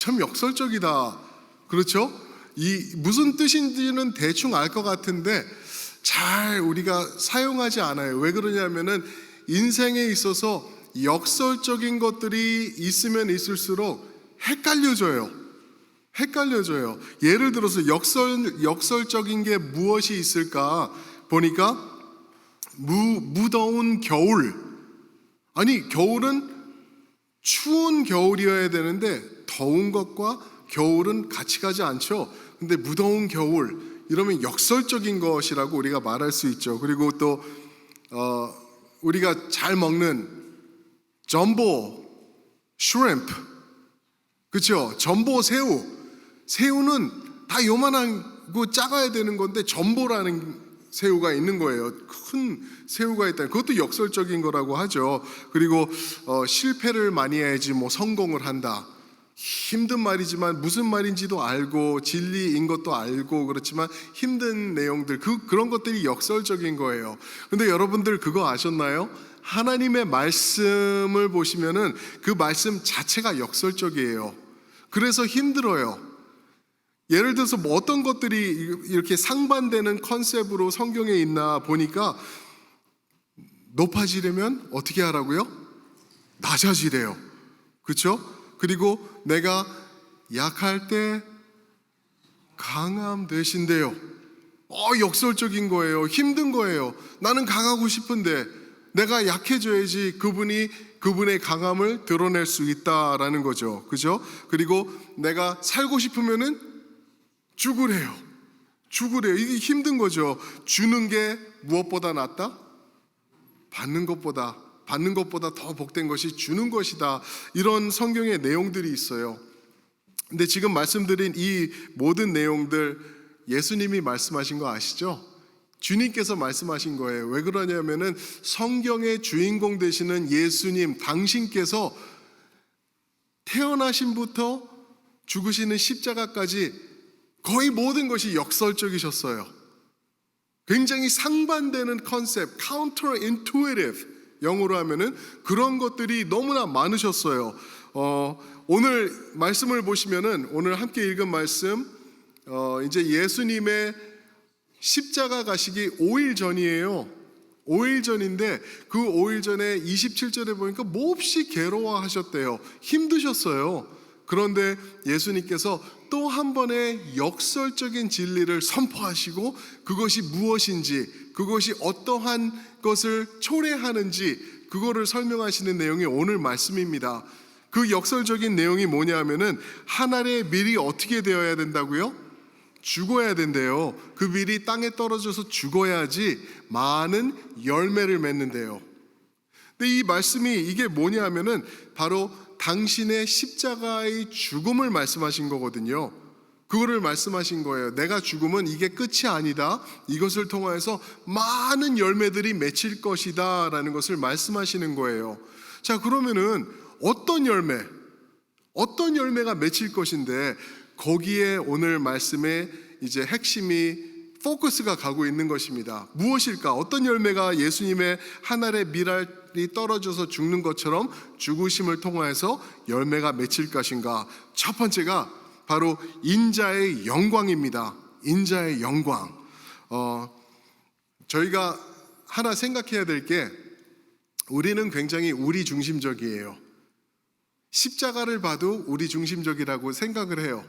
참 역설적이다. 그렇죠? 이 무슨 뜻인지는 대충 알 것 같은데 잘 우리가 사용하지 않아요. 왜 그러냐면은 인생에 있어서 역설적인 것들이 있으면 있을수록 헷갈려져요. 예를 들어서 역설적인 게 무엇이 있을까 보니까 무더운 겨울. 아니, 겨울은 추운 겨울이어야 되는데 더운 것과 겨울은 같이 가지 않죠. 근데 무더운 겨울 이러면 역설적인 것이라고 우리가 말할 수 있죠. 그리고 또 우리가 잘 먹는 점보, 슈림프, 그렇죠? 점보 새우는 다 요만하고 작아야 되는 건데 점보라는 새우가 있는 거예요. 큰 새우가 있다. 그것도 역설적인 거라고 하죠. 그리고 실패를 많이 해야지 뭐 성공을 한다. 힘든 말이지만 무슨 말인지도 알고 진리인 것도 알고 그렇지만 힘든 내용들 그런 것들이 역설적인 거예요. 근데 여러분들 그거 아셨나요? 하나님의 말씀을 보시면은 그 말씀 자체가 역설적이에요. 그래서 힘들어요. 예를 들어서 뭐 어떤 것들이 이렇게 상반되는 컨셉으로 성경에 있나 보니까 높아지려면 어떻게 하라고요? 낮아지래요. 그렇죠? 그리고 내가 약할 때 강함 되신대요. 역설적인 거예요. 힘든 거예요. 나는 강하고 싶은데 내가 약해져야지 그분의 강함을 드러낼 수 있다라는 거죠. 그죠? 그리고 내가 살고 싶으면은 죽으래요. 이게 힘든 거죠. 주는 게 무엇보다 낫다? 받는 것보다 더 복된 것이 주는 것이다. 이런 성경의 내용들이 있어요. 근데 지금 말씀드린 이 모든 내용들 예수님이 말씀하신 거 아시죠? 주님께서 말씀하신 거예요. 왜 그러냐면은 성경의 주인공 되시는 예수님 당신께서 태어나신부터 죽으시는 십자가까지 거의 모든 것이 역설적이셨어요. 굉장히 상반되는 컨셉, counterintuitive 영어로 하면은 그런 것들이 너무나 많으셨어요. 오늘 말씀을 보시면은 오늘 함께 읽은 말씀 이제 예수님의 십자가 가시기 5일 전이에요. 5일 전인데 그 5일 전에 27절에 보니까 몹시 괴로워하셨대요. 힘드셨어요. 그런데 예수님께서 또 한 번의 역설적인 진리를 선포하시고 그것이 무엇인지 그것이 어떠한 것을 초래하는지 그거를 설명하시는 내용이 오늘 말씀입니다. 그 역설적인 내용이 뭐냐면은 하늘의 밀이 어떻게 되어야 된다고요? 죽어야 된대요. 그 밀이 땅에 떨어져서 죽어야지 많은 열매를 맺는데요. 근데 이 말씀이 이게 뭐냐면은 바로 당신의 십자가의 죽음을 말씀하신 거거든요. 그거를 말씀하신 거예요. 내가 죽으면 이게 끝이 아니다. 이것을 통해서 많은 열매들이 맺힐 것이다 라는 것을 말씀하시는 거예요. 자, 그러면은 어떤 열매가 맺힐 것인데 거기에 오늘 말씀의 이제 핵심이 포커스가 가고 있는 것입니다. 무엇일까? 어떤 열매가 예수님의 하늘의 밀알이 떨어져서 죽는 것처럼 죽으심을 통해서 열매가 맺힐 것인가? 첫 번째가 바로 인자의 영광입니다. 인자의 영광. 저희가 하나 생각해야 될 게 우리는 굉장히 우리 중심적이에요. 십자가를 봐도 우리 중심적이라고 생각을 해요.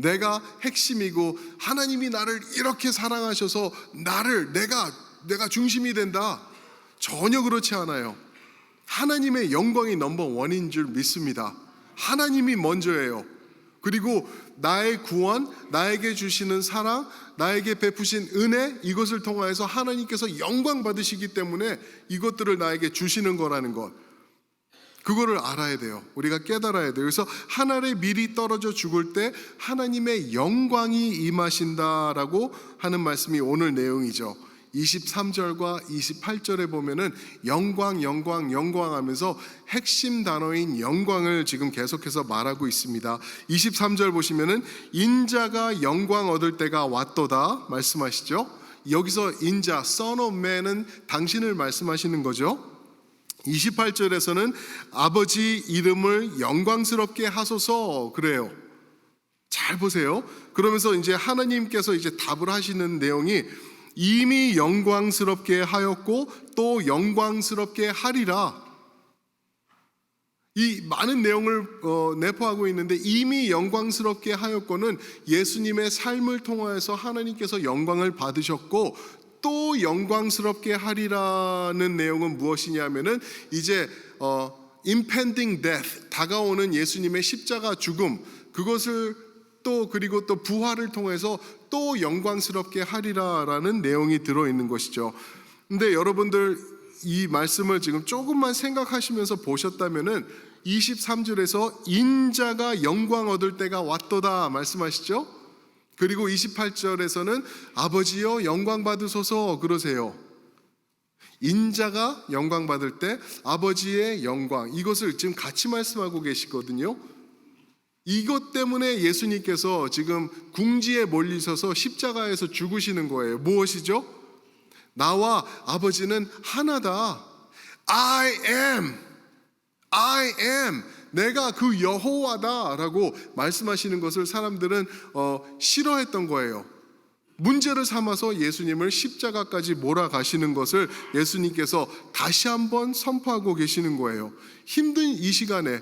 내가 핵심이고 하나님이 나를 이렇게 사랑하셔서 내가 중심이 된다. 전혀 그렇지 않아요. 하나님의 영광이 넘버원인 줄 믿습니다. 하나님이 먼저예요. 그리고 나의 구원, 나에게 주시는 사랑, 나에게 베푸신 은혜 이것을 통하여서 하나님께서 영광 받으시기 때문에 이것들을 나에게 주시는 거라는 것. 그거를 알아야 돼요. 우리가 깨달아야 돼요. 그래서 하늘의 밀이 떨어져 죽을 때 하나님의 영광이 임하신다라고 하는 말씀이 오늘 내용이죠. 23절과 28절에 보면은 영광 하면서 핵심 단어인 영광을 지금 계속해서 말하고 있습니다. 23절 보시면은 인자가 영광 얻을 때가 왔도다 말씀하시죠. 여기서 인자, Son of Man은 당신을 말씀하시는 거죠. 28절에서는 아버지 이름을 영광스럽게 하소서 그래요. 잘 보세요. 그러면서 이제 하나님께서 이제 답을 하시는 내용이 이미 영광스럽게 하였고 또 영광스럽게 하리라. 이 많은 내용을 내포하고 있는데 이미 영광스럽게 하였고는 예수님의 삶을 통하여서 하나님께서 영광을 받으셨고 또 영광스럽게 하리라는 내용은 무엇이냐면은 이제 impending death, 다가오는 예수님의 십자가 죽음, 그것을 또 그리고 또 부활을 통해서 또 영광스럽게 하리라라는 내용이 들어있는 것이죠. 근데 여러분들 이 말씀을 지금 조금만 생각하시면서 보셨다면은 23절에서 인자가 영광 얻을 때가 왔도다 말씀하시죠. 그리고 28절에서는 아버지여 영광 받으소서 그러세요. 인자가 영광 받을 때 아버지의 영광, 이것을 지금 같이 말씀하고 계시거든요. 이것 때문에 예수님께서 지금 궁지에 몰리셔서 십자가에서 죽으시는 거예요. 무엇이죠? 나와 아버지는 하나다. I am, 내가 그 여호와다라고 말씀하시는 것을 사람들은 싫어했던 거예요. 문제를 삼아서 예수님을 십자가까지 몰아가시는 것을 예수님께서 다시 한번 선포하고 계시는 거예요. 힘든 이 시간에,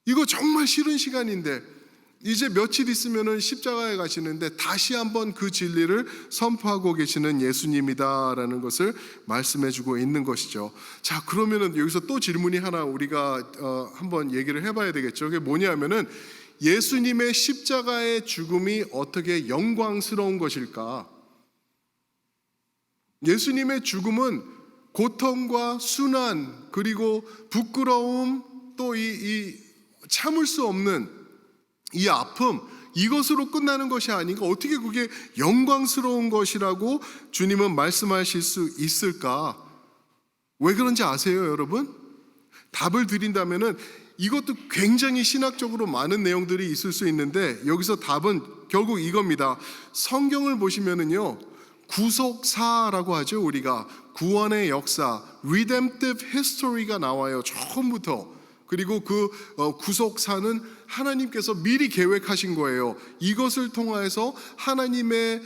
이거 정말 싫은 시간인데 이제 며칠 있으면은 십자가에 가시는데 다시 한번 그 진리를 선포하고 계시는 예수님이다라는 것을 말씀해주고 있는 것이죠. 자, 그러면은 여기서 또 질문이 하나 우리가 한번 얘기를 해봐야 되겠죠. 그게 뭐냐면은 예수님의 십자가의 죽음이 어떻게 영광스러운 것일까? 예수님의 죽음은 고통과 순환 그리고 부끄러움 또 이 참을 수 없는 이 아픔, 이것으로 끝나는 것이 아니고 어떻게 그게 영광스러운 것이라고 주님은 말씀하실 수 있을까? 왜 그런지 아세요, 여러분? 답을 드린다면은 이것도 굉장히 신학적으로 많은 내용들이 있을 수 있는데 여기서 답은 결국 이겁니다. 성경을 보시면은요, 구속사라고 하죠. 우리가 구원의 역사, redemptive history가 나와요. 처음부터. 그리고 그 구속사는 하나님께서 미리 계획하신 거예요. 이것을 통해서 하나님의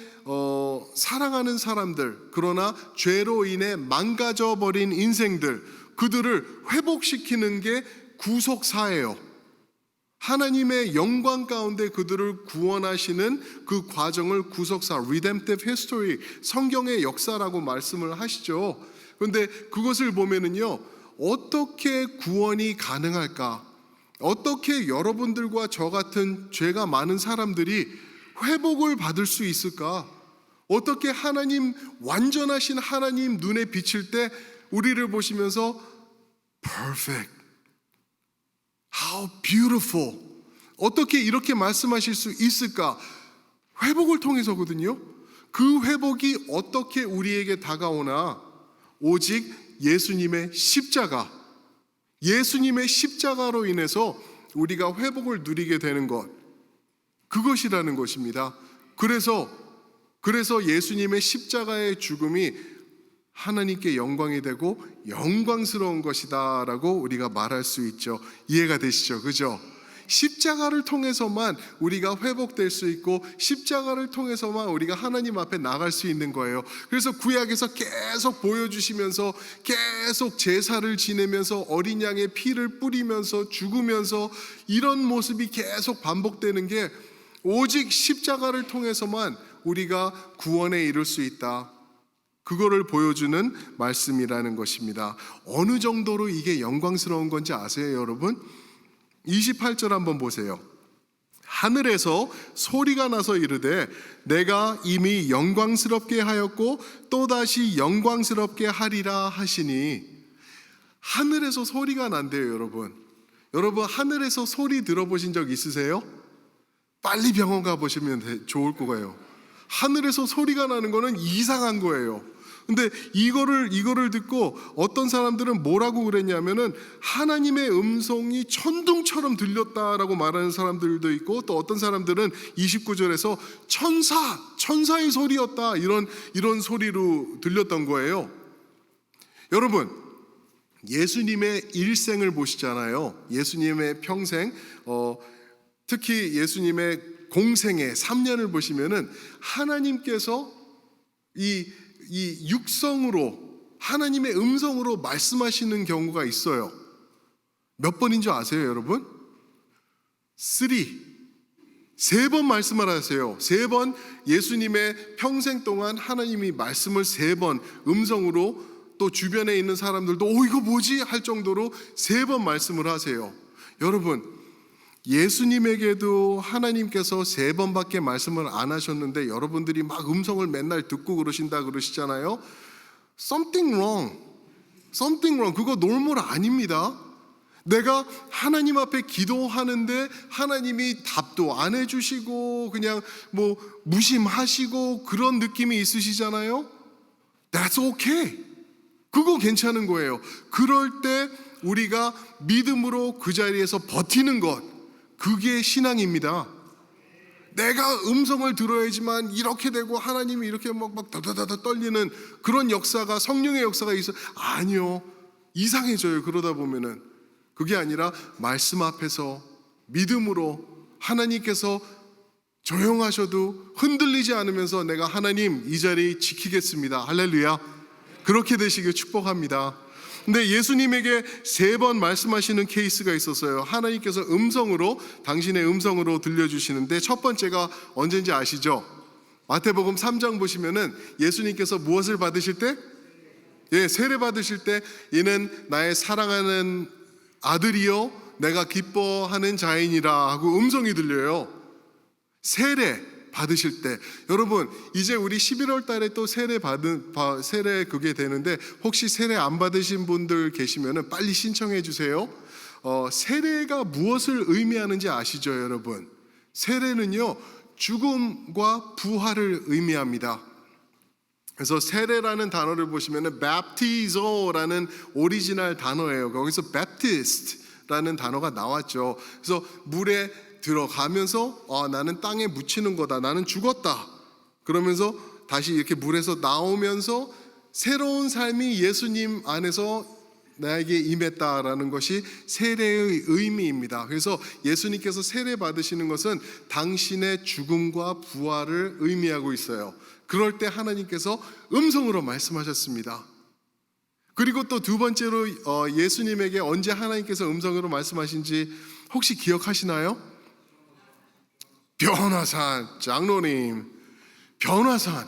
사랑하는 사람들, 그러나 죄로 인해 망가져버린 인생들, 그들을 회복시키는 게 구속사예요. 하나님의 영광 가운데 그들을 구원하시는 그 과정을 구속사, redemptive history, 성경의 역사라고 말씀을 하시죠. 그런데 그것을 보면은요, 어떻게 구원이 가능할까? 어떻게 여러분들과 저 같은 죄가 많은 사람들이 회복을 받을 수 있을까? 어떻게 하나님, 완전하신 하나님 눈에 비칠 때 우리를 보시면서 perfect, how beautiful, 어떻게 이렇게 말씀하실 수 있을까? 회복을 통해서거든요. 그 회복이 어떻게 우리에게 다가오나? 오직 예수님의 십자가, 예수님의 십자가로 인해서 우리가 회복을 누리게 되는 것, 그것이라는 것입니다. 그래서 예수님의 십자가의 죽음이 하나님께 영광이 되고 영광스러운 것이다라고 우리가 말할 수 있죠. 이해가 되시죠? 그죠? 십자가를 통해서만 우리가 회복될 수 있고 십자가를 통해서만 우리가 하나님 앞에 나갈 수 있는 거예요. 그래서 구약에서 계속 보여주시면서 계속 제사를 지내면서 어린 양의 피를 뿌리면서 죽으면서 이런 모습이 계속 반복되는 게 오직 십자가를 통해서만 우리가 구원에 이를 수 있다. 그거를 보여주는 말씀이라는 것입니다. 어느 정도로 이게 영광스러운 건지 아세요, 여러분? 28절 한번 보세요. 하늘에서 소리가 나서 이르되 내가 이미 영광스럽게 하였고 또다시 영광스럽게 하리라 하시니. 하늘에서 소리가 난대요, 여러분. 여러분, 하늘에서 소리 들어보신 적 있으세요? 빨리 병원 가보시면 좋을 거예요. 하늘에서 소리가 나는 거는 이상한 거예요. 근데 이거를 듣고 어떤 사람들은 뭐라고 그랬냐면은 하나님의 음성이 천둥처럼 들렸다라고 말하는 사람들도 있고, 또 어떤 사람들은 29절에서 천사의 소리였다, 이런 소리로 들렸던 거예요. 여러분, 예수님의 일생을 보시잖아요. 예수님의 평생, 특히 예수님의 공생애 3년을 보시면은 하나님께서 이 육성으로 하나님의 음성으로 말씀하시는 경우가 있어요. 몇 번인 줄 아세요, 여러분? 3번 말씀을 하세요. 3번 예수님의 평생 동안 하나님이 말씀을 3번 음성으로, 또 주변에 있는 사람들도 이거 뭐지? 할 정도로 3번 말씀을 하세요. 여러분, 예수님에게도 하나님께서 3번밖에 말씀을 안 하셨는데 여러분들이 막 음성을 맨날 듣고 그러신다 그러시잖아요. Something wrong. 그거 놀몰 아닙니다. 내가 하나님 앞에 기도하는데 하나님이 답도 안 해주시고 그냥 뭐 무심하시고 그런 느낌이 있으시잖아요. That's okay. 그거 괜찮은 거예요. 그럴 때 우리가 믿음으로 그 자리에서 버티는 것, 그게 신앙입니다. 내가 음성을 들어야지만 이렇게 되고 하나님이 이렇게 막 다다다다 떨리는 그런 역사가, 성령의 역사가 있어. 아니요, 이상해져요. 그러다 보면은. 그게 아니라 말씀 앞에서 믿음으로 하나님께서 조용하셔도 흔들리지 않으면서 내가 하나님 이 자리 지키겠습니다. 할렐루야. 그렇게 되시길 축복합니다. 근데 예수님에게 3번 말씀하시는 케이스가 있었어요. 하나님께서 음성으로, 당신의 음성으로 들려주시는데, 첫 번째가 언제인지 아시죠? 마태복음 3장 보시면은 예수님께서 무엇을 받으실 때? 세례 받으실 때, 이는 나의 사랑하는 아들이요 내가 기뻐하는 자이니라 하고 음성이 들려요. 세례 받으실 때. 여러분, 이제 우리 11월 달에 또 세례 그게 되는데, 혹시 세례 안 받으신 분들 계시면은 빨리 신청해 주세요. 세례가 무엇을 의미하는지 아시죠, 여러분? 세례는요, 죽음과 부활을 의미합니다. 그래서 세례라는 단어를 보시면은 baptizo라는 오리지널 단어예요. 거기서 baptist라는 단어가 나왔죠. 그래서 물에 들어가면서 나는 땅에 묻히는 거다. 나는 죽었다. 그러면서 다시 이렇게 물에서 나오면서 새로운 삶이 예수님 안에서 나에게 임했다라는 것이 세례의 의미입니다. 그래서 예수님께서 세례 받으시는 것은 당신의 죽음과 부활을 의미하고 있어요. 그럴 때 하나님께서 음성으로 말씀하셨습니다. 그리고 또 두 번째로 예수님에게 언제 하나님께서 음성으로 말씀하신지 혹시 기억하시나요? 변화산, 장로님, 변화산.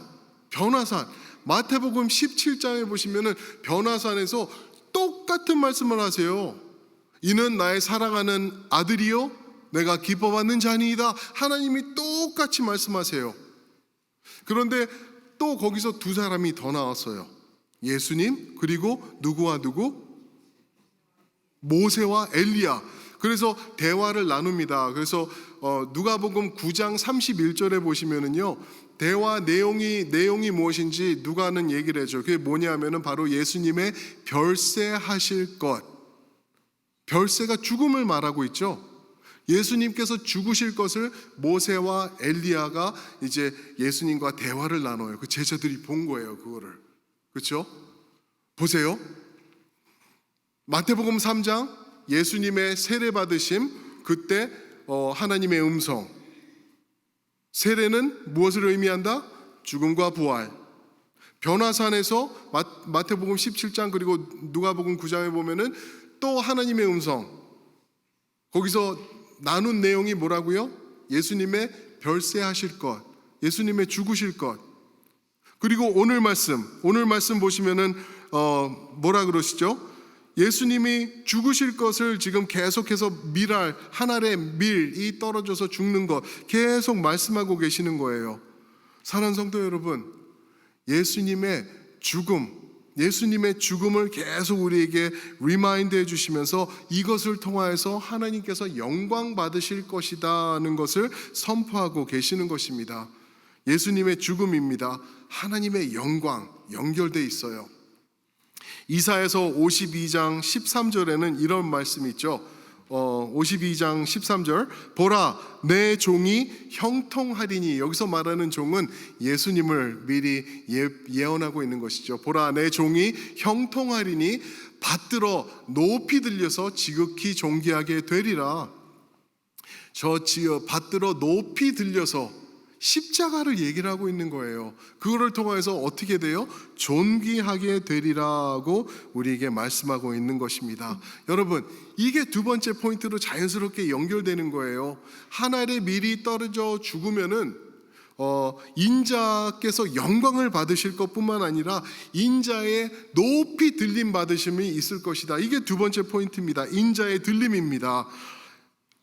마태복음 17장에 보시면은 변화산에서 똑같은 말씀을 하세요. 이는 나의 사랑하는 아들이요 내가 기뻐받는 자니이다. 하나님이 똑같이 말씀하세요. 그런데 또 거기서 두 사람이 더 나왔어요. 예수님, 그리고 누구와 누구? 모세와 엘리야. 그래서 대화를 나눕니다. 그래서 누가복음 9장 31절에 보시면은요, 대화 내용이 무엇인지 누가는 얘기를 해줘. 그게 뭐냐면은 바로 예수님의 별세하실 것. 별세가 죽음을 말하고 있죠. 예수님께서 죽으실 것을 모세와 엘리야가 이제 예수님과 대화를 나눠요. 그 제자들이 본 거예요, 그거를. 그렇죠? 보세요. 마태복음 3장 예수님의 세례 받으심, 그때 하나님의 음성. 세례는 무엇을 의미한다? 죽음과 부활. 변화산에서 마태복음 17장 그리고 누가복음 9장에 보면은 또 하나님의 음성. 거기서 나눈 내용이 뭐라고요? 예수님의 별세하실 것, 예수님의 죽으실 것. 그리고 오늘 말씀 보시면은 뭐라 그러시죠? 예수님이 죽으실 것을 지금 계속해서 한 알의 밀이 떨어져서 죽는 것 계속 말씀하고 계시는 거예요. 사랑하는 성도 여러분, 예수님의 죽음을 계속 우리에게 리마인드 해주시면서 이것을 통하여서 하나님께서 영광 받으실 것이다는 것을 선포하고 계시는 것입니다. 예수님의 죽음입니다. 하나님의 영광 연결되어 있어요. 이사야서 52장 13절에는 이런 말씀이 있죠. 52장 13절, 보라 내 종이 형통하리니. 여기서 말하는 종은 예수님을 미리 예언하고 있는 것이죠. 보라 내 종이 형통하리니 받들어 높이 들려서 지극히 존귀하게 되리라. 저 지어 받들어 높이 들려서 십자가를 얘기를 하고 있는 거예요. 그거를 통해서 어떻게 돼요? 존귀하게 되리라고 우리에게 말씀하고 있는 것입니다. 여러분, 이게 두 번째 포인트로 자연스럽게 연결되는 거예요. 하늘에 미리 떨어져 죽으면은 인자께서 영광을 받으실 것뿐만 아니라 인자의 높이 들림 받으심이 있을 것이다. 이게 두 번째 포인트입니다. 인자의 들림입니다.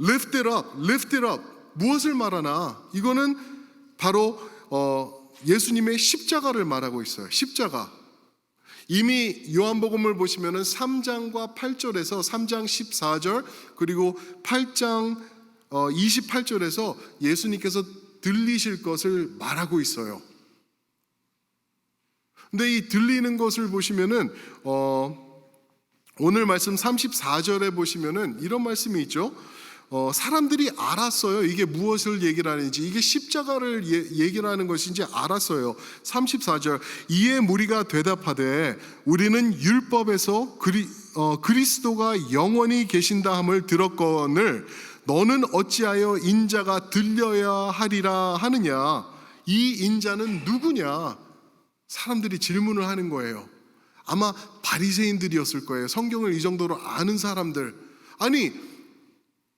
Lift it up, lift it up. 무엇을 말하나? 이거는 바로 예수님의 십자가를 말하고 있어요. 십자가. 이미 요한복음을 보시면은 3장과 8절에서 3장 14절 그리고 8장 28절에서 예수님께서 들리실 것을 말하고 있어요. 근데 이 들리는 것을 보시면은 오늘 말씀 34절에 보시면은 이런 말씀이 있죠. 사람들이 알았어요. 이게 무엇을 얘기를 하는지, 이게 십자가를 얘기를 하는 것인지 알았어요. 34절, 이에 무리가 대답하되 우리는 율법에서 그리스도가 영원히 계신다 함을 들었거늘 너는 어찌하여 인자가 들려야 하리라 하느냐. 이 인자는 누구냐? 사람들이 질문을 하는 거예요. 아마 바리새인들이었을 거예요. 성경을 이 정도로 아는 사람들. 아니,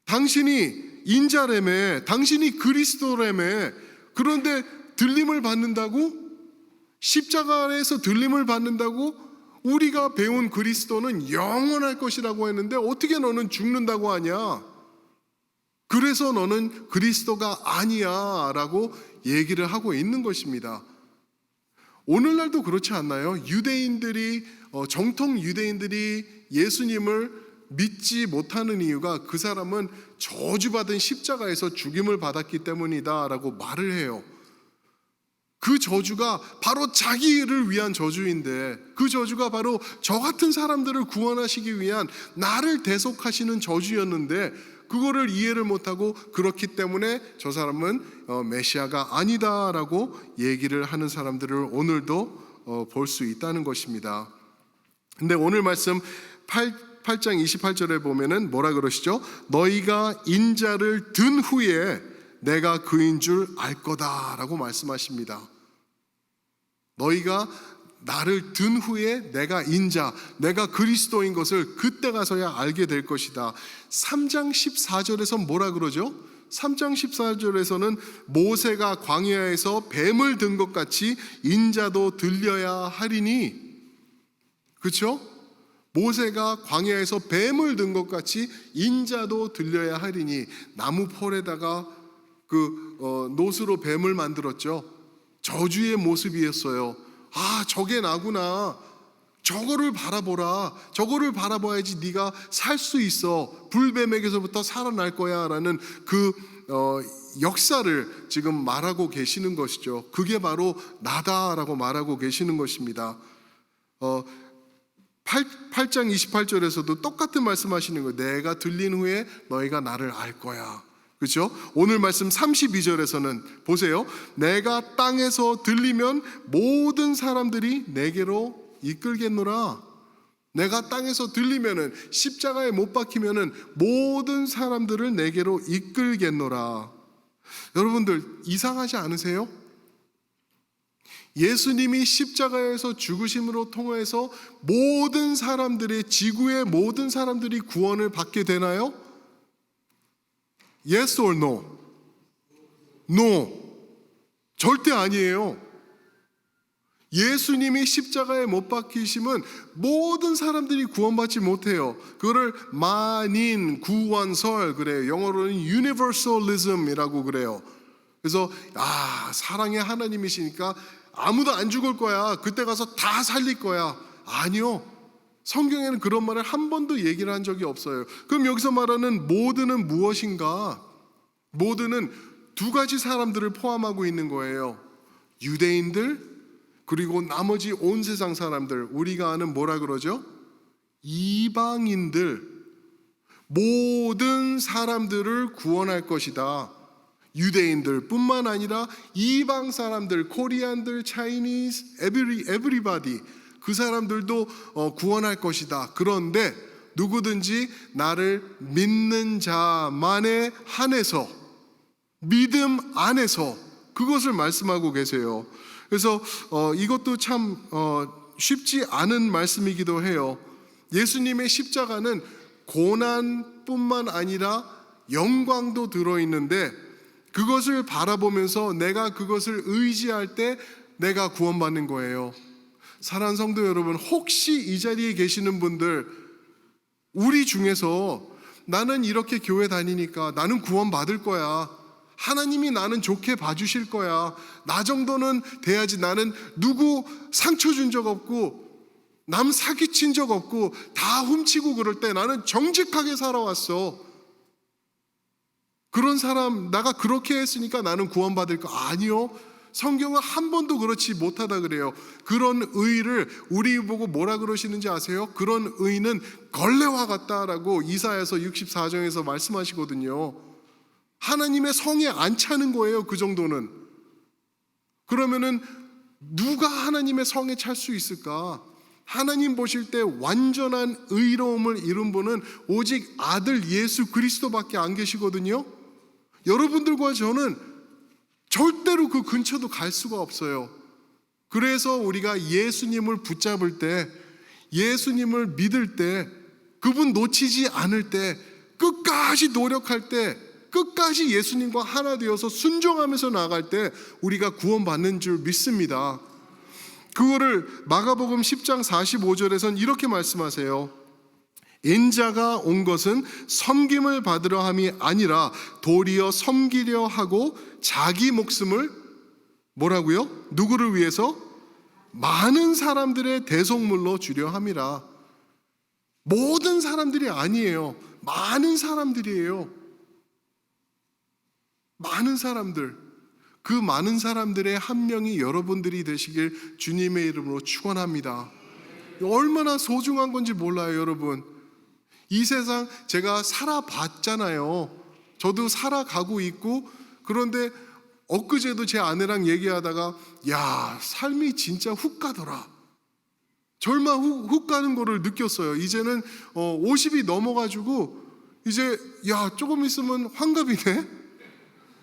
당신이 인자라며, 당신이 그리스도라며, 그런데 들림을 받는다고? 십자가에서 들림을 받는다고? 우리가 배운 그리스도는 영원할 것이라고 했는데 어떻게 너는 죽는다고 하냐? 그래서 너는 그리스도가 아니야 라고 얘기를 하고 있는 것입니다. 오늘날도 그렇지 않나요? 유대인들이 정통 유대인들이 예수님을 믿지 못하는 이유가 그 사람은 저주받은 십자가에서 죽임을 받았기 때문이다 라고 말을 해요. 그 저주가 바로 자기를 위한 저주인데, 그 저주가 바로 저 같은 사람들을 구원하시기 위한 나를 대속하시는 저주였는데 그거를 이해를 못하고 그렇기 때문에 저 사람은 메시아가 아니다라고 얘기를 하는 사람들을 오늘도 볼 수 있다는 것입니다. 근데 오늘 말씀 8장 28절에 보면은 뭐라 그러시죠? 너희가 인자를 든 후에 내가 그인 줄 알 거다라고 말씀하십니다. 너희가 나를 든 후에 내가 인자, 내가 그리스도인 것을 그때 가서야 알게 될 것이다. 3장 14절에서 뭐라 그러죠? 3장 14절에서는 모세가 광야에서 뱀을 든 것 같이 인자도 들려야 하리니, 그렇죠? 모세가 광야에서 뱀을 든 것 같이 인자도 들려야 하리니, 나무 폴에다가 노스로 뱀을 만들었죠. 저주의 모습이었어요. 아, 저게 나구나. 저거를 바라보라. 저거를 바라봐야지 네가 살 수 있어. 불뱀에게서부터 살아날 거야 라는 그 역사를 지금 말하고 계시는 것이죠. 그게 바로 나다라고 말하고 계시는 것입니다. 8장 28절에서도 똑같은 말씀하시는 거예요. 내가 들린 후에 너희가 나를 알 거야. 그렇죠? 오늘 말씀 32절에서는 보세요. 내가 땅에서 들리면 모든 사람들이 내게로 이끌겠노라. 내가 땅에서 들리면은, 십자가에 못 박히면은 모든 사람들을 내게로 이끌겠노라. 여러분들 이상하지 않으세요? 예수님이 십자가에서 죽으심으로 통해서 모든 사람들의, 지구의 모든 사람들이 구원을 받게 되나요? Yes or no? No. 절대 아니에요. 예수님이 십자가에 못 박히심은 모든 사람들이 구원받지 못해요. 그거를 만인 구원설 그래요. 영어로는 universalism이라고 그래요. 그래서 사랑의 하나님이시니까 아무도 안 죽을 거야. 그때 가서 다 살릴 거야. 아니요. 성경에는 그런 말을 한 번도 얘기를 한 적이 없어요. 그럼 여기서 말하는 모든은 무엇인가? 모든은 두 가지 사람들을 포함하고 있는 거예요. 유대인들 그리고 나머지 온 세상 사람들, 우리가 아는 뭐라 그러죠? 이방인들, 모든 사람들을 구원할 것이다. 유대인들 뿐만 아니라 이방 사람들, 코리안들, 차이니즈, everybody, 그 사람들도 구원할 것이다. 그런데 누구든지 나를 믿는 자만에 한해서, 믿음 안에서 그것을 말씀하고 계세요. 그래서 이것도 참 쉽지 않은 말씀이기도 해요. 예수님의 십자가는 고난뿐만 아니라 영광도 들어있는데, 그것을 바라보면서 내가 그것을 의지할 때 내가 구원받는 거예요. 사랑하는 성도 여러분, 혹시 이 자리에 계시는 분들, 우리 중에서 나는 이렇게 교회 다니니까 나는 구원받을 거야, 하나님이 나는 좋게 봐주실 거야, 나 정도는 돼야지, 나는 누구 상처 준 적 없고 남 사기친 적 없고 다 훔치고 그럴 때 나는 정직하게 살아왔어, 그런 사람, 내가 그렇게 했으니까 나는 구원받을 거. 아니요, 성경은 한 번도 그렇지 못하다 그래요. 그런 의를 우리 보고 뭐라 그러시는지 아세요? 그런 의는 걸레와 같다라고 이사야서 64장에서 말씀하시거든요. 하나님의 성에 안 차는 거예요, 그 정도는. 그러면은 누가 하나님의 성에 찰 수 있을까? 하나님 보실 때 완전한 의로움을 이룬 분은 오직 아들 예수 그리스도밖에 안 계시거든요. 여러분들과 저는 절대로 그 근처도 갈 수가 없어요. 그래서 우리가 예수님을 붙잡을 때, 예수님을 믿을 때, 그분 놓치지 않을 때, 끝까지 노력할 때, 끝까지 예수님과 하나 되어서 순종하면서 나아갈 때 우리가 구원받는 줄 믿습니다. 그거를 마가복음 10장 45절에선 이렇게 말씀하세요. 인자가 온 것은 섬김을 받으려 함이 아니라 도리어 섬기려 하고 자기 목숨을 뭐라고요? 누구를 위해서? 많은 사람들의 대속물로 주려 함이라. 모든 사람들이 아니에요. 많은 사람들이에요. 많은 사람들. 그 많은 사람들의 한 명이 여러분들이 되시길 주님의 이름으로 축원합니다. 얼마나 소중한 건지 몰라요, 여러분. 이 세상 제가 살아봤잖아요. 저도 살아가고 있고, 그런데 엊그제도 제 아내랑 얘기하다가 야, 삶이 진짜 훅 가더라. 절마 훅 가는 거를 느꼈어요. 이제는 50이 넘어가지고 이제 야, 조금 있으면 환갑이네?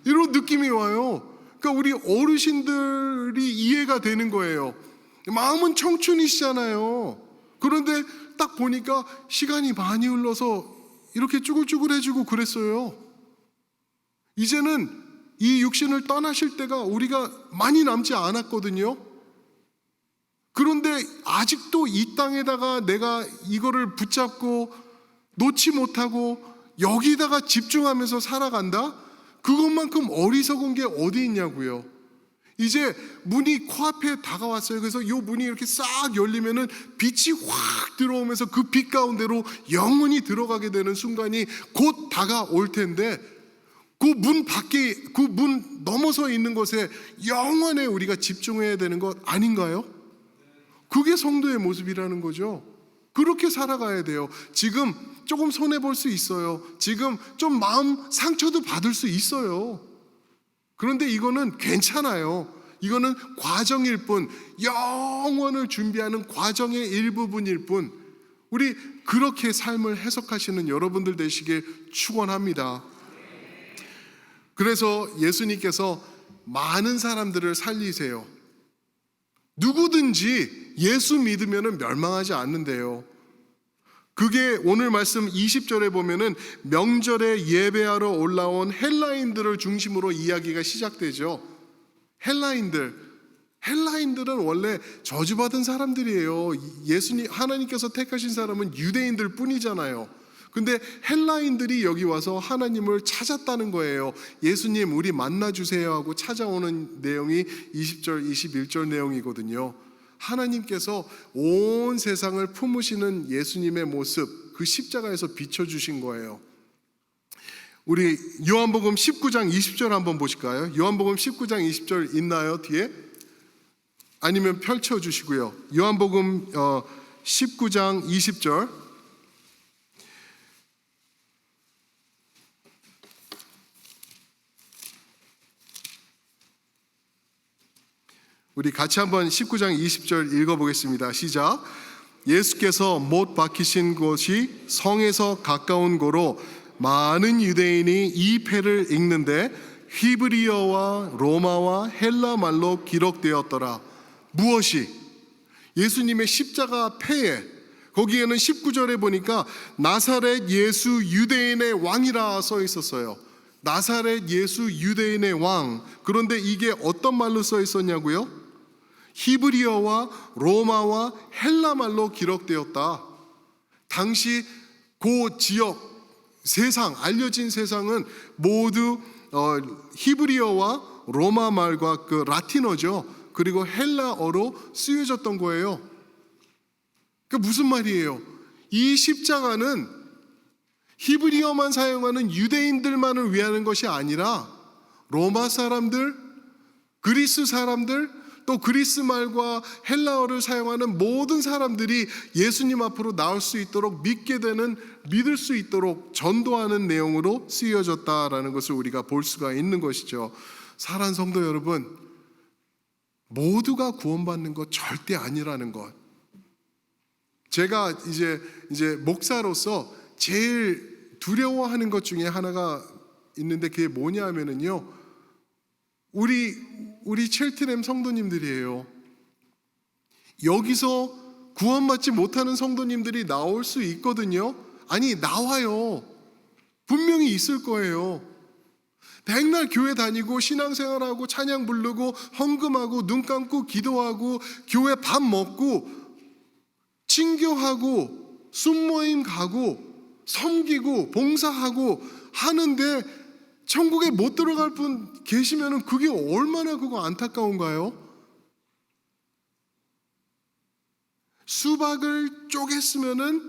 이런 느낌이 와요. 그러니까 우리 어르신들이 이해가 되는 거예요. 마음은 청춘이시잖아요. 그런데 딱 보니까 시간이 많이 흘러서 이렇게 쭈글쭈글해지고 그랬어요. 이제는 이 육신을 떠나실 때가 우리가 많이 남지 않았거든요. 그런데 아직도 이 땅에다가 내가 이거를 붙잡고 놓지 못하고 여기다가 집중하면서 살아간다? 그것만큼 어리석은 게 어디 있냐고요. 이제 문이 코앞에 다가왔어요. 그래서 이 문이 이렇게 싹 열리면은 빛이 확 들어오면서 그 빛 가운데로 영원히 들어가게 되는 순간이 곧 다가올 텐데, 그 문 밖에, 그 문 넘어서 있는 곳에 영원히 우리가 집중해야 되는 것 아닌가요? 그게 성도의 모습이라는 거죠. 그렇게 살아가야 돼요. 지금 조금 손해볼 수 있어요. 지금 좀 마음 상처도 받을 수 있어요. 그런데 이거는 괜찮아요. 이거는 과정일 뿐, 영원을 준비하는 과정의 일부분일 뿐, 우리 그렇게 삶을 해석하시는 여러분들 되시길 축원합니다. 그래서 예수님께서 많은 사람들을 살리세요. 누구든지 예수 믿으면 멸망하지 않는데요. 그게 오늘 말씀 20절에 보면은 명절에 예배하러 올라온 헬라인들을 중심으로 이야기가 시작되죠. 헬라인들은 원래 저주받은 사람들이에요. 예수님, 하나님께서 택하신 사람은 유대인들 뿐이잖아요. 근데 헬라인들이 여기 와서 하나님을 찾았다는 거예요. 예수님, 우리 만나주세요 하고 찾아오는 내용이 20절, 21절 내용이거든요. 하나님께서 온 세상을 품으시는 예수님의 모습, 그 십자가에서 비춰주신 거예요. 우리 요한복음 19장 20절 한번 보실까요? 요한복음 19장 20절 있나요? 뒤에? 아니면 펼쳐주시고요. 요한복음 19장 20절. 우리 같이 한번 19장 20절 읽어보겠습니다. 시작. 예수께서 못 박히신 곳이 성에서 가까운 고로 많은 유대인이 이 패를 읽는데 히브리어와 로마와 헬라 말로 기록되었더라. 무엇이? 예수님의 십자가 패에, 거기에는 19절에 보니까 나사렛 예수 유대인의 왕이라 써 있었어요. 나사렛 예수 유대인의 왕. 그런데 이게 어떤 말로 써 있었냐고요? 히브리어와 로마와 헬라 말로 기록되었다. 당시 그 지역 세상, 알려진 세상은 모두 히브리어와 로마 말과 그 라틴어죠. 그리고 헬라어로 쓰여졌던 거예요. 그 무슨 말이에요? 이 십자가는 히브리어만 사용하는 유대인들만을 위하는 것이 아니라 로마 사람들, 그리스 사람들, 또 그리스 말과 헬라어를 사용하는 모든 사람들이 예수님 앞으로 나올 수 있도록 믿을 수 있도록 전도하는 내용으로 쓰여졌다라는 것을 우리가 볼 수가 있는 것이죠. 사랑하는 성도 여러분, 모두가 구원받는 것 절대 아니라는 것. 제가 이제 목사로서 제일 두려워하는 것 중에 하나가 있는데 그게 뭐냐면은요, 우리 첼트렘 성도님들이에요. 여기서 구원받지 못하는 성도님들이 나올 수 있거든요. 아니, 나와요. 분명히 있을 거예요. 백날 교회 다니고 신앙생활하고 찬양 부르고 헌금하고 눈 감고 기도하고 교회 밥 먹고 친교하고 순모임 가고 섬기고 봉사하고 하는데 천국에 못 들어갈 분 계시면 그게 얼마나 그거 안타까운가요? 수박을 쪼갰으면은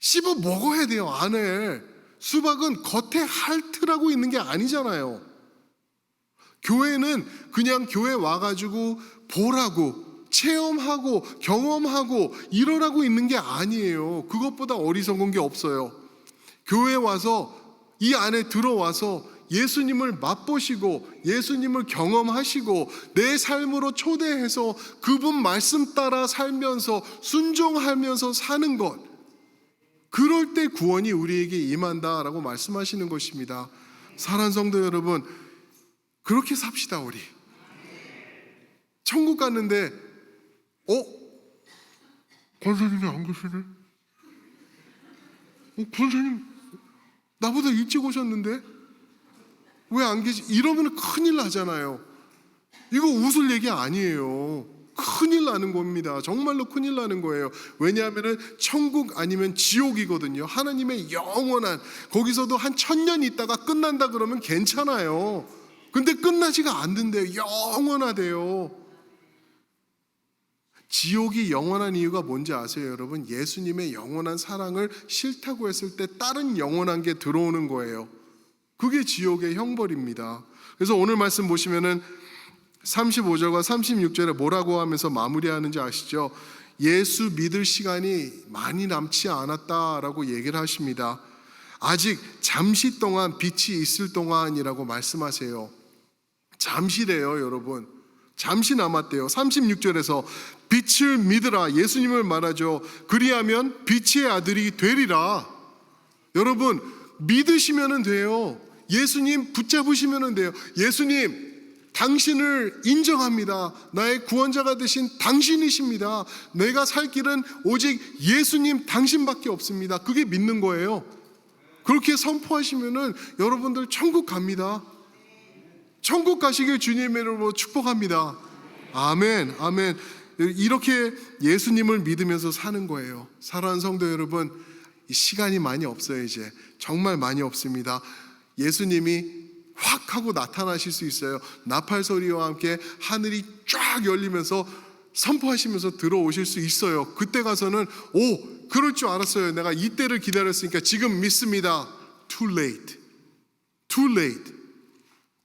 씹어 먹어야 돼요, 안에. 수박은 겉에 할트라고 있는 게 아니잖아요. 교회는 그냥 교회 와가지고 보라고, 체험하고, 경험하고, 이러라고 있는 게 아니에요. 그것보다 어리석은 게 없어요. 교회 와서, 이 안에 들어와서 예수님을 맛보시고, 예수님을 경험하시고, 내 삶으로 초대해서 그분 말씀 따라 살면서, 순종하면서 사는 것. 그럴 때 구원이 우리에게 임한다라고 말씀하시는 것입니다. 사랑하는 성도 여러분, 그렇게 삽시다. 우리 천국 갔는데 권사님이 안 계시네. 권사님 나보다 일찍 오셨는데 왜 안 계시? 이러면 큰일 나잖아요. 이거 웃을 얘기 아니에요. 큰일 나는 겁니다. 정말로 큰일 나는 거예요. 왜냐하면 천국 아니면 지옥이거든요. 하나님의 영원한, 거기서도 한 1000년 있다가 끝난다 그러면 괜찮아요. 근데 끝나지가 않는데요. 영원하대요. 지옥이 영원한 이유가 뭔지 아세요, 여러분? 예수님의 영원한 사랑을 싫다고 했을 때 다른 영원한 게 들어오는 거예요. 그게 지옥의 형벌입니다. 그래서 오늘 말씀 보시면은 35절과 36절에 뭐라고 하면서 마무리하는지 아시죠? 예수 믿을 시간이 많이 남지 않았다라고 얘기를 하십니다. 아직 잠시 동안 빛이 있을 동안이라고 말씀하세요. 잠시래요, 여러분. 잠시 남았대요. 36절에서 빛을 믿으라, 예수님을 말하죠. 그리하면 빛의 아들이 되리라. 여러분, 믿으시면 돼요. 예수님 붙잡으시면 돼요. 예수님, 당신을 인정합니다. 나의 구원자가 되신 당신이십니다. 내가 살 길은 오직 예수님 당신밖에 없습니다. 그게 믿는 거예요. 그렇게 선포하시면은 여러분들 천국 갑니다. 천국 가시길 주님의 이름으로 축복합니다. 아멘, 아멘. 이렇게 예수님을 믿으면서 사는 거예요. 사랑하는 성도 여러분, 시간이 많이 없어요. 이제 정말 많이 없습니다. 예수님이 확 하고 나타나실 수 있어요. 나팔 소리와 함께 하늘이 쫙 열리면서 선포하시면서 들어오실 수 있어요. 그때 가서는 그럴 줄 알았어요. 내가 이때를 기다렸으니까 지금 믿습니다. Too late. Too late.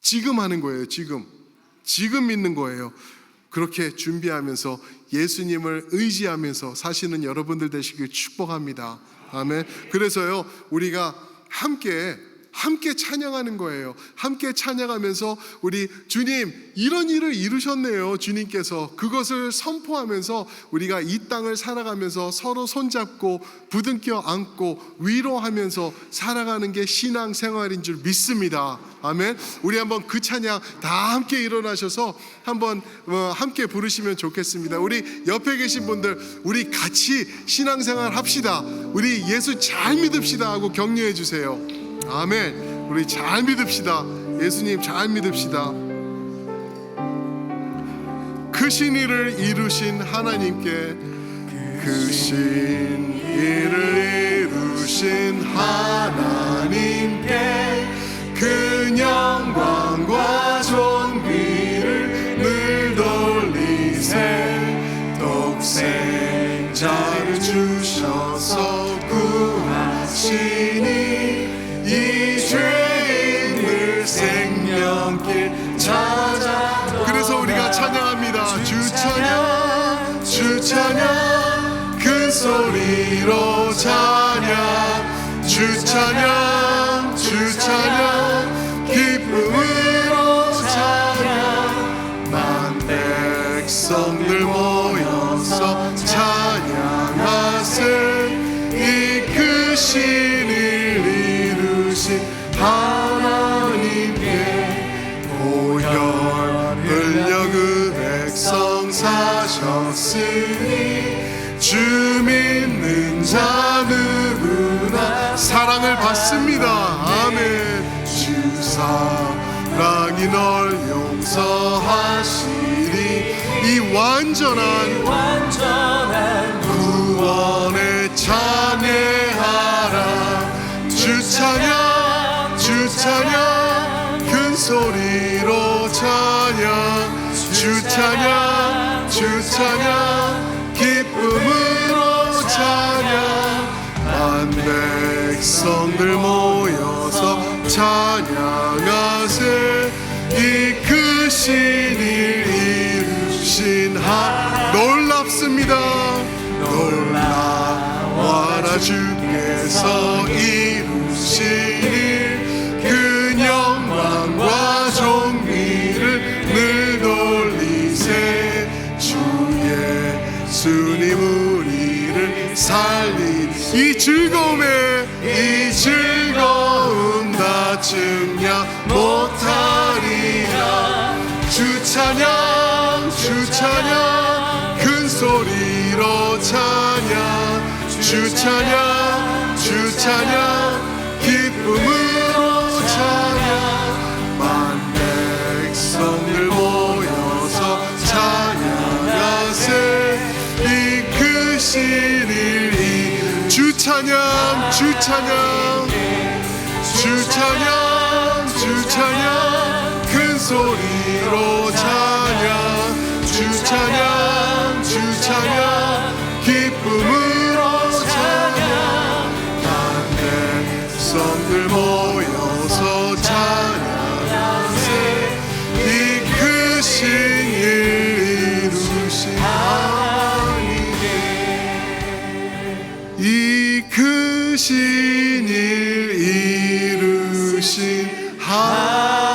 지금 하는 거예요. 지금 믿는 거예요. 그렇게 준비하면서 예수님을 의지하면서 사시는 여러분들 되시길 축복합니다. 아멘. 그래서요, 우리가 함께 함께 찬양하는 거예요. 함께 찬양하면서 우리 주님 이런 일을 이루셨네요. 주님께서 그것을 선포하면서 우리가 이 땅을 살아가면서 서로 손잡고 부둥켜 안고 위로하면서 살아가는 게 신앙생활인 줄 믿습니다. 아멘. 우리 한번 그 찬양 다 함께 일어나셔서 한번 함께 부르시면 좋겠습니다. 우리 옆에 계신 분들 우리 같이 신앙생활 합시다. 우리 예수 잘 믿읍시다 하고 격려해 주세요. 아멘. 우리 잘 믿읍시다. 예수님 잘 믿읍시다. 크신 일을 이루신 하나님께, 크신 일을 이루신 하나님께 그 영광과 존귀를 늘 돌리세. 독생자를 주셔서 구하시니 이 죄인을 생명길 찾아. 그래서 우리가 찬양합니다. 주 찬양, 주 찬양, 큰 소리로 찬양, 주 찬양, 주 찬양, 기쁨으로 찬양. 만 백성들 모여서 찬양하세. 이 크신 일 이루신 하나님께 보혈 흘려 그 백성 사셨으니 주 믿는 자 누구나 사랑을 받습니다. 아멘. 주 사랑이 널 용서하시리. 이 완전한 구원에 찬양하라. 주 찬양, 주 찬양, 큰 소리로 찬양, 주 찬양, 주 찬양, 기쁨으로 찬양. 만 백성들 모여서 찬양하세. 이 크신 일 이루신 놀랍습니다. 놀라워라. 주께서 이루신 일, 그 영광과 존귀를 늘 돌리세. 주 예수님 우리를 살린 이 즐거움에, 이 즐거움 다 증량 못하리라. 주 찬양, 주 찬양, 큰 소리로 찬양, 주 찬양, 주 찬양, 기쁨으로 찬양. 만 백성들 모여서 찬양하세. 이 크신 일, 주 찬양, 주 찬양, 주 찬양, 주 찬양, 큰 소리로 찬양, 주 찬양, 주 찬양, 기쁨으로 찬양. 만 백성들 모여서 찬양하세. 이 크신 일 이루신 하나님께, 이 크신 일 이루신 하나님.